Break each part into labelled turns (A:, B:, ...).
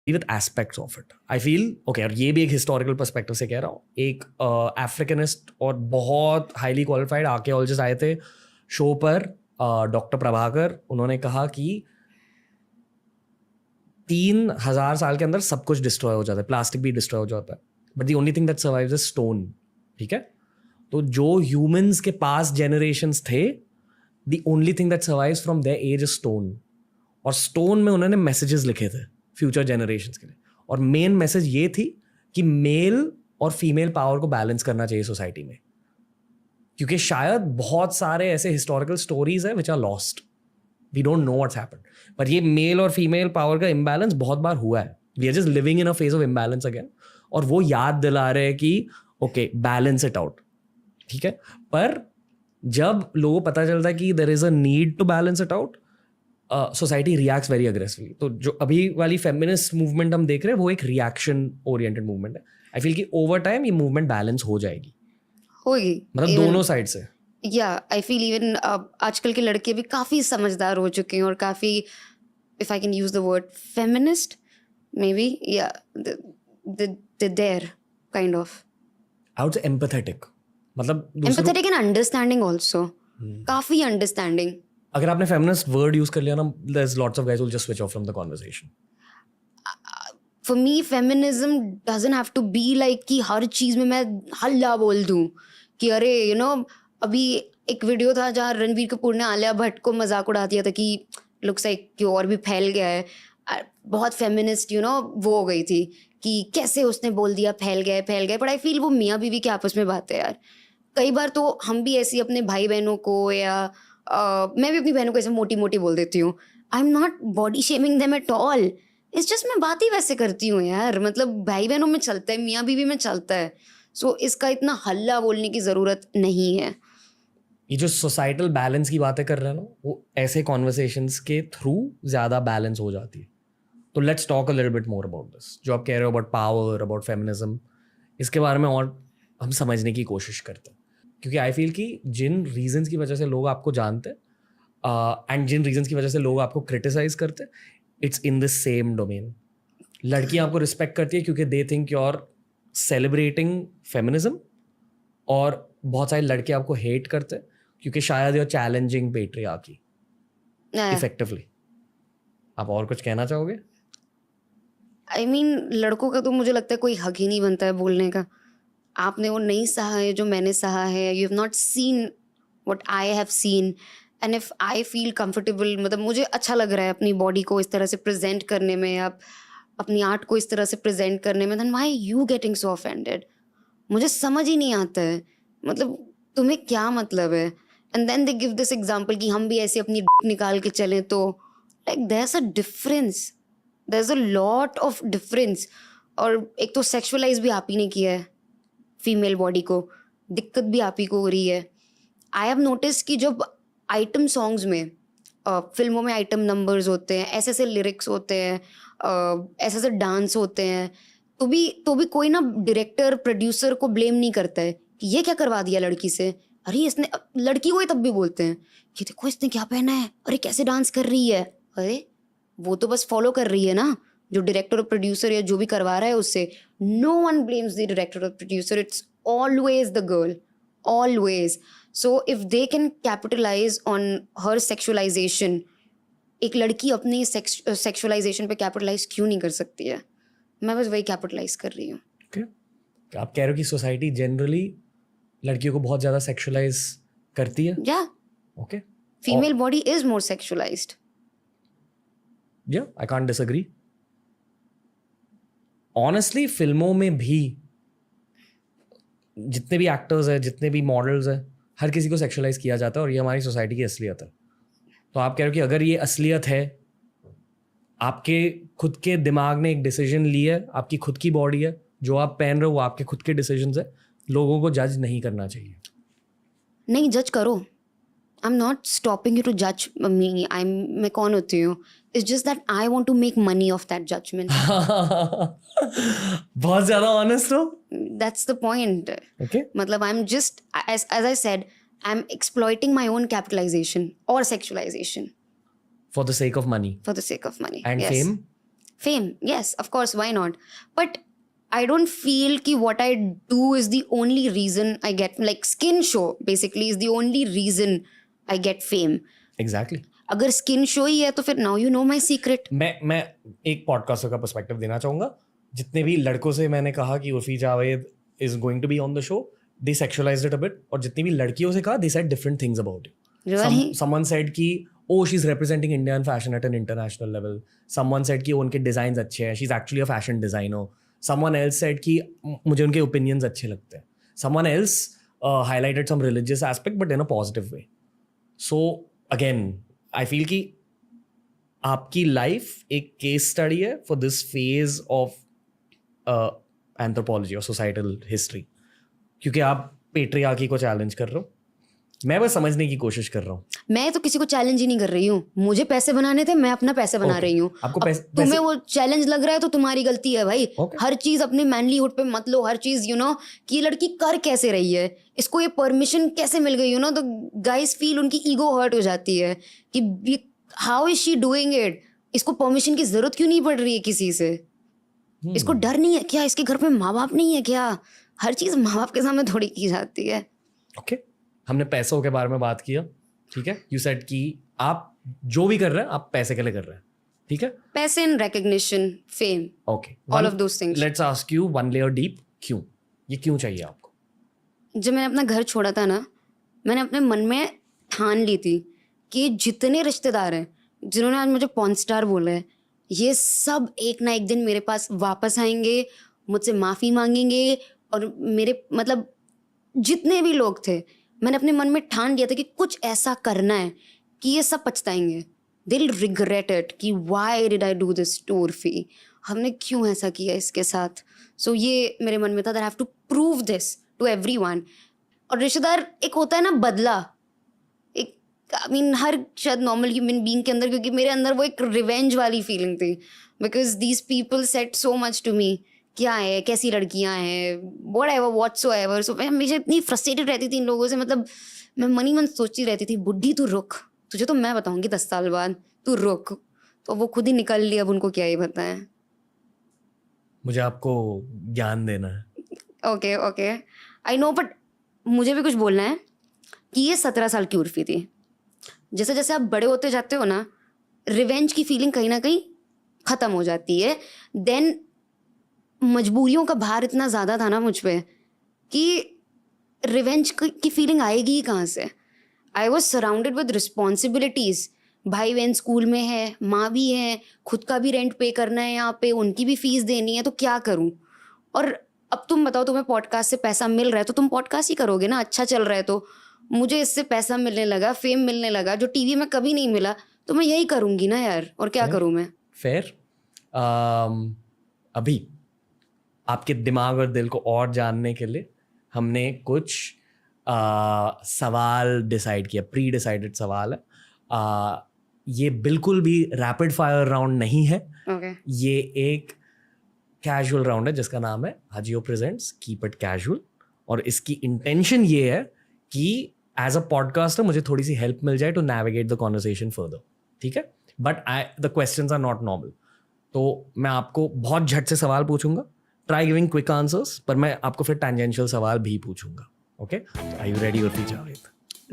A: with aspects of it. I feel okay, और ये भी एक historical perspective से कह रहा हूँ, एक Africanist और बहुत highly qualified archaeologist आए थे शो पर, डॉक्टर प्रभाकर. उन्होंने कहा कि 3000 साल के अंदर सब कुछ डिस्ट्रॉय हो जाता है, प्लास्टिक भी डिस्ट्रॉय हो जाता है, but the only thing that survives is stone. ठीक है, तो जो ह्यूमंस के पास जनरेशंस थे, the only thing that survives from their age is stone. और स्टोन में उन्होंने मैसेजेस लिखे थे फ्यूचर जनरेशंस के लिए, और मेन मैसेज ये थी कि मेल और फीमेल पावर को बैलेंस करना चाहिए सोसाइटी में, क्योंकि शायद बहुत सारे ऐसे हिस्टोरिकल स्टोरीज हैं which are lost, we don't know what's happened. पर ये मेल और फीमेल पावर का इम्बैलेंस बहुत बार हुआ है. We are just living in a phase of imbalance again, और वो याद दिला रहे हैं कि ओके, बैलेंस इट आउट. ठीक है, पर जब लोगों को पता चलता है कि there is a need to balance it out, society reacts very aggressively. तो जो अभी वाली फेमिनिस्ट मूवमेंट हम देख रहे हैं वो एक रिएक्शन ओरिएंटेड मूवमेंट है. आई फील कि ओवर टाइम ये मूवमेंट बैलेंस हो जाएगी,
B: होगी,
A: मतलब दोनों साइड से.
B: या आई फील इवन आजकल के लड़के भी काफ़ी समझदार हो चुके हैं और काफ़ी, if I can use the word feminist maybe, yeah they're kind of
A: I would say empathetic, मतलब
B: एम्पैथेटिक एंड अंडरस्टैंडिंग आल्सो, काफ़ी अंडरस्टैंडिंग.
A: अगर आपने फेमिनिस्ट वर्ड यूज कर लिया ना, there is lots of guys will just switch off from the conversation.
B: For me feminism doesn't have to be like कि हर चीज़ में मैं हल्ला बोल दूँ कि अरे यू नो, अभी एक वीडियो था जहाँ रणबीर कपूर ने आलिया भट्ट को मजाक उड़ा दिया था कि लुक्स लाइक कि और भी फैल गया है. बहुत फेमिनिस्ट यू नो वो हो गई थी कि कैसे उसने बोल दिया फैल गया है. बट आई फील वो मियाँ बीवी के आपस में बात है यार. कई बार तो हम भी ऐसी अपने भाई बहनों को या मैं भी अपनी बहनों को ऐसे मोटी मोटी बोल देती हूँ. आई am not body shaming them at all, it's just मैं बात ही वैसे करती हूँ यार. मतलब भाई बहनों में चलता है, मियाँ बीवी में चलता है. सो इसका इतना हल्ला बोलने की ज़रूरत नहीं है.
A: ये जो सोसाइटल बैलेंस की बातें कर रहे हैं ना, वो ऐसे कॉन्वर्सेशंस के थ्रू ज़्यादा बैलेंस हो जाती है. तो let's talk a little bit more about this, जो आप कह रहे हो अबाउट पावर, अबाउट फेमिनिज्म. इसके बारे में और हम समझने की कोशिश करते हैं, क्योंकि आई फील कि जिन रीजंस की वजह से लोग आपको जानते हैं एंड जिन रीजंस की वजह से लोग आपको क्रिटिसाइज करते हैं, it's in the same domain. लड़कियां आपको रिस्पेक्ट करती है क्योंकि they think you are celebrating feminism, और बहुत सारे लड़के आपको हेट करते हैं क्योंकि शायद you are challenging patriarchy effectively. आप और कुछ कहना चाहोगे?
B: आई मीन लड़कों का तो मुझे लगता है कोई हक ही नहीं बनता है बोलने का. आपने वो नहीं सहा है जो मैंने सहा है. You have not seen what I have seen, and if I feel comfortable, मतलब मुझे अच्छा लग रहा है अपनी बॉडी को इस तरह से प्रेजेंट करने में, आप अपनी आर्ट को इस तरह से प्रेजेंट करने में, then why you getting so offended? मुझे समझ ही नहीं आता है, मतलब तुम्हें क्या मतलब है? And then they give this example कि हम भी ऐसे अपनी निकाल के चलें, तो like there is a difference, there is a lot of difference. और एक तो सेक्सुअलाइज भी आप ही ने किया है फीमेल बॉडी को, दिक्कत भी आप ही को हो रही है. आई हैव नोटिस कि जब आइटम सॉन्ग्स में, फिल्मों में आइटम नंबर्स होते हैं, ऐसे ऐसे लिरिक्स होते हैं, ऐसे ऐसे डांस होते हैं, तो भी कोई ना डायरेक्टर प्रोड्यूसर को ब्लेम नहीं करता है कि ये क्या करवा दिया लड़की से. अरे इसने, लड़की को ही तब भी बोलते हैं कि देखो इसने क्या पहना है, अरे कैसे डांस कर रही है. अरे वो तो बस फॉलो कर रही है ना, जो डायरेक्टर और प्रोड्यूसर या जो भी करवा रहा है उससे. No one blames the director और producer, it's always the girl, always. So if they can capitalise on her sexualisation, एक लड़की अपनी सेक्सुअलाइजेशन पे कैपिटलाइज क्यों नहीं कर सकती है? मैं बस वही कैपिटलाइज कर रही हूँ.
A: आप कह रहे हो कि सोसाइटी जनरली लड़कियों को बहुत ज़्यादा सेक्सुअलाइज करती है?
B: Yeah
A: okay,
B: female body is more sexualised.
A: Yeah I can't disagree. Honestly फिल्मों में भी जितने भी एक्टर्स हैं, जितने भी मॉडल्स हैं, हर किसी को सेक्सुअलाइज किया जाता है, और ये हमारी सोसाइटी की असलियत है. तो आप कह रहे हो कि अगर ये असलियत है, आपके खुद के दिमाग ने एक डिसीजन लिया है, आपकी खुद की बॉडी है, जो आप पहन रहे हो वो आपके खुद के डिसीजंस है, लोगों को जज नहीं करना चाहिए.
B: नहीं, जज करो. I am not stopping you to जज मी. मैं कौन होती हूँ? It's just that I want to make money of that judgement.
A: बहुत ज्यादा ऑनेस्ट हो.
B: That's the point.
A: Okay.
B: मतलब I'm just, as I said, I'm exploiting my own capitalization or sexualization
A: For the sake of money.
B: for the sake of money.
A: And
B: yes.
A: fame.
B: Fame, yes, of course, why not? But I don't feel कि what I do is the only reason I get, like skin show basically is the only reason I get fame.
A: Exactly
B: अगर skin show ही है तो फिर now you know my secret.
A: मैं एक podcaster का perspective देना चाहूंगा. जितने भी लड़कों से मैंने कहा कि Urfi Javed is going to be on the show, they sexualised it a bit. और जितनी भी लड़कियों से कहा, they said different things about you.
B: Really?
A: Someone said कि oh she's representing Indian fashion at an international level. Someone said कि उनके design अच्छे हैं, she's actually a fashion designer. Someone else said कि मुझे उनके opinions अच्छे लगते हैं. Someone else highlighted some religious aspect but in a positive way. So again I feel कि आपकी लाइफ एक केस स्टडी है for this phase of anthropology और सोसाइटल हिस्ट्री, क्योंकि आप पेट्रियार्की को चैलेंज कर रहे हो. मैं बस समझने की कोशिश कर रहा हूँ.
B: मैं तो किसी को चैलेंज ही नहीं कर रही हूँ. मुझे पैसे बनाने थे, मैं अपना पैसे बना
A: Okay.
B: रही हूँ.
A: आपको
B: अब तुम्हें वो चैलेंज लग रहा है तो तुम्हारी गलती है भाई.
A: Okay.
B: हर चीज अपनी मैनलीहुड पे मत लो. हर चीज यू नो कि ये लड़की कर कैसे रही है, इसको ये परमिशन कैसे मिल गई, you know the guys feel, उनकी ईगो हर्ट हो जाती है कि how is she doing it. इसको परमिशन की जरूरत क्यों नहीं पड़ रही है किसी से. इसको डर नहीं है क्या, इसके घर पे माँ बाप नहीं है क्या. हर चीज माँ बाप के सामने थोड़ी की जाती है.
A: ओके हमने पैसों के बारे में बात किया, ठीक है. यू सेड कि आप जो भी कर रहे हैं आप पैसे के लिए कर रहे हैं, ठीक है.
B: पैसे and recognition, fame,
A: okay
B: all of those things.
A: Let's ask you one layer deep, क्यों ये क्यों चाहिए आपको?
B: जब मैंने अपना घर छोड़ा था ना, मैंने अपने मन में ठान ली थी कि जितने रिश्तेदार हैं जिन्होंने आज मुझे पॉर्न स्टार बोला है, ये सब एक ना एक दिन मेरे पास वापस आएंगे, मुझसे माफ़ी मांगेंगे. और मेरे मतलब जितने भी लोग थे, मैंने अपने मन में ठान लिया था कि कुछ ऐसा करना है कि ये सब पछताएंगे. दे विल रिग्रेट इट कि why did I do this to Urfi, हमने क्यों ऐसा किया इसके साथ. सो ये मेरे मन में था, that I have to prove this to everyone. और रिश्तेदार एक होता है ना बदला, एक आई मीन हर शायद नॉर्मल ह्यूमन बीइंग के अंदर, क्योंकि मेरे अंदर वो एक रिवेंज वाली फीलिंग थी. Because these people said so much to me, क्या है, कैसी लड़कियां हैं, whatever whatsoever. So मैं हमेशा इतनी फ्रस्ट्रेटेड रहती थी इन लोगों से. मतलब मैं मन ही मन सोचती रहती थी, बुढ़ी तू रुक, तुझे तो मैं बताऊंगी 10 साल बाद, तू रुक. तो वो खुद ही निकल लिया, अब उनको क्या ही बताएं.
A: मुझे आपको ज्ञान देना है.
B: Okay okay I know, but मुझे भी कुछ बोलना है कि ये 17 साल की उर्फी थी. जैसे जैसे आप बड़े होते जाते हो ना, रिवेंज की फीलिंग कहीं ना कहीं ख़त्म हो जाती है. देन मजबूरियों का भार इतना ज़्यादा था ना मुझ पे कि रिवेंज की फीलिंग आएगी ही कहाँ से. I was surrounded with responsibilities. भाई बहन स्कूल में है, माँ भी है, खुद का भी रेंट पे करना है यहाँ पे, उनकी भी फीस देनी है, तो क्या करूँ. और अब तुम बताओ, तुम्हें पॉडकास्ट से पैसा मिल रहा है तो तुम पॉडकास्ट ही करोगे ना, अच्छा चल रहा है तो. मुझे इससे पैसा मिलने लगा, फेम मिलने लगा, जो टीवी में कभी नहीं मिला, तो मैं यही करूँगी ना यार. और क्या करूँ मैं.
A: फेयर. अभी आपके दिमाग और दिल को और जानने के लिए हमने कुछ सवाल डिसाइड किया. प्री डिसाइडेड सवाल है. ये बिल्कुल भी रैपिड फायर राउंड नहीं है.
B: ओके
A: ये एक कैजुअल राउंड है जिसका नाम है हाजियो प्रेजेंट्स कीप इट कैजुअल. और इसकी इंटेंशन ये है कि एज अ पॉडकास्टर मुझे थोड़ी सी हेल्प मिल जाए to navigate the conversation further, ठीक है. But the questions are not normal. तो मैं आपको बहुत झट से सवाल पूछूंगा, ट्राई गिविंग क्विक आंसर्स, पर मैं आपको फिर टैंजेंशियल सवाल भी पूछूंगा. Okay, are you ready Urfi Javed?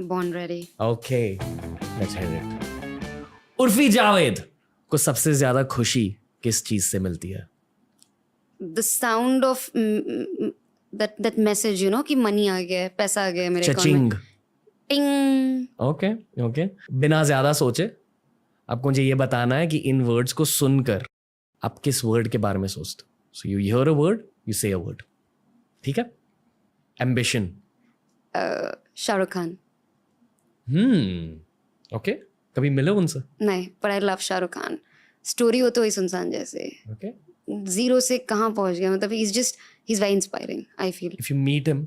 B: Born ready.
A: Okay let's hear it. Urfi Javed को सबसे ज्यादा खुशी किस चीज से मिलती है?
B: The sound of that message, you know, कि मनी आ गया है, पैसा आ गया है मेरे अकाउंट में.
A: चचिंग.
B: टिंग.
A: Okay okay. बिना ज्यादा सोचे आपको मुझे ये बताना है कि इन वर्ड्स को सुनकर आप किस वर्ड के बारे में सोचते हो. So you here a word, you से अ वर्ड, ठीक है. एम्बिशन.
B: शाहरुख खान.
A: ओके. कभी मिले उनसे?
B: नहीं, पर I love Shahrukh Khan. Story हो तो इस इंसान जैसे,
A: ओके.
B: जीरो से कहाँ पहुंच गया. मतलब ही is very inspiring, I feel.
A: If you meet him